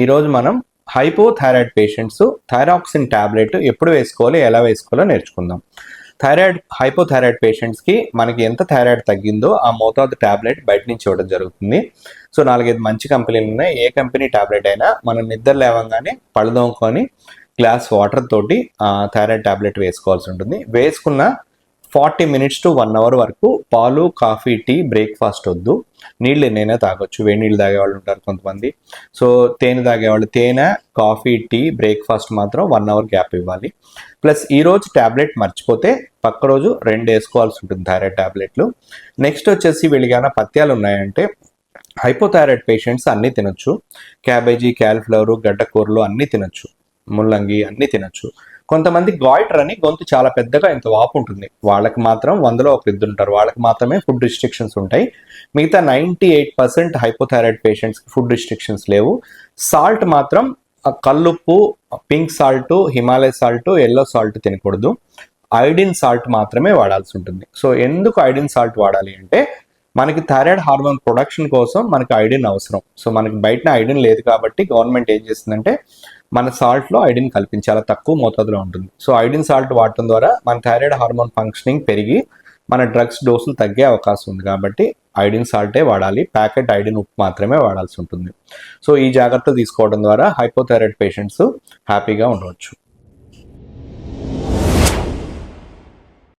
ఈరోజు మనం hypothyroid patients thyroxine tablet ఎప్పుడు వేసుకోవాలి, ఎలా వేసుకోవాలో నేర్చుకుందాం. హైపోథైరాయిడ్ పేషెంట్స్కి మనకి ఎంత థైరాయిడ్ తగ్గిందో ఆ మోతాదు టాబ్లెట్ బయట నుంచి ఇవ్వడం జరుగుతుంది. సో 4-5 మంచి కంపెనీలు ఉన్నాయి. ఏ కంపెనీ టాబ్లెట్ అయినా మనం నిద్ర లేవగానే పళ్ళదోముకొని గ్లాస్ వాటర్ తోటి థైరాయిడ్ టాబ్లెట్ వేసుకోవాల్సి ఉంటుంది. వేసుకున్న 40 minutes to 1 hour వరకు పాలు, కాఫీ, టీ, బ్రేక్ఫాస్ట్ వద్దు. నీళ్ళు ఎన్నైనా తాగొచ్చు. వేడి నీళ్ళు తాగేవాళ్ళు ఉంటారు కొంతమంది. సో తేనె తాగేవాళ్ళు తేనె, కాఫీ, టీ, బ్రేక్ఫాస్ట్ మాత్రం 1 hour గ్యాప్ ఇవ్వాలి. ప్లస్ ఈరోజు ట్యాబ్లెట్ మర్చిపోతే పక్క రోజు 2 వేసుకోవాల్సి ఉంటుంది థైరాయిడ్ ట్యాబ్లెట్లు. నెక్స్ట్ వచ్చేసి వీళ్ళకి పథ్యాలు ఉన్నాయంటే హైపోథైరాయిడ్ పేషెంట్స్ అన్నీ తినొచ్చు. క్యాబేజీ, క్యాలిఫ్లవర్, గడ్డకూరలు అన్నీ తినొచ్చు. ముల్లంగి అన్నీ తినొచ్చు. కొంతమంది గాయిటర్ అని గొంతు చాలా పెద్దగా ఇంత వాపు ఉంటుంది. వాళ్ళకి మాత్రం 100లో 1 ఉంటారు. వాళ్ళకి మాత్రమే ఫుడ్ రిస్ట్రిక్షన్స్ ఉంటాయి. మిగతా 98% హైపోథైరాయిడ్ పేషెంట్స్కి ఫుడ్ రిస్ట్రిక్షన్స్ లేవు. సాల్ట్ మాత్రం కల్లుప్పు, pink salt, Himalaya salt, yellow salt తినకూడదు. ఐడిన్ సాల్ట్ మాత్రమే వాడాల్సి ఉంటుంది. సో ఎందుకు ఐడిన్ సాల్ట్ వాడాలి అంటే మనకి థైరాయిడ్ హార్మోన్ ప్రొడక్షన్ కోసం మనకి ఐడిన్ అవసరం. సో మనకి బయట ఐడిన్ లేదు కాబట్టి గవర్నమెంట్ ఏం చేస్తుందంటే మన సాల్ట్లో ఐడిన్ కల్పించి చాలా తక్కువ మోతాదులో ఉంటుంది. సో ఐడిన్ సాల్ట్ వాడటం ద్వారా మన థైరాయిడ్ హార్మోన్ ఫంక్షనింగ్ పెరిగి మన డ్రగ్స్ డోసులు తగ్గే అవకాశం ఉంది కాబట్టి ఐడిన్ సాల్టే వాడాలి. ప్యాకెట్ ఐడిన్ ఉప్పు మాత్రమే వాడాల్సి ఉంటుంది. సో ఈ జాగ్రత్త తీసుకోవడం ద్వారా హైపోథైరాయిడ్ పేషెంట్స్ హ్యాపీగా ఉండవచ్చు.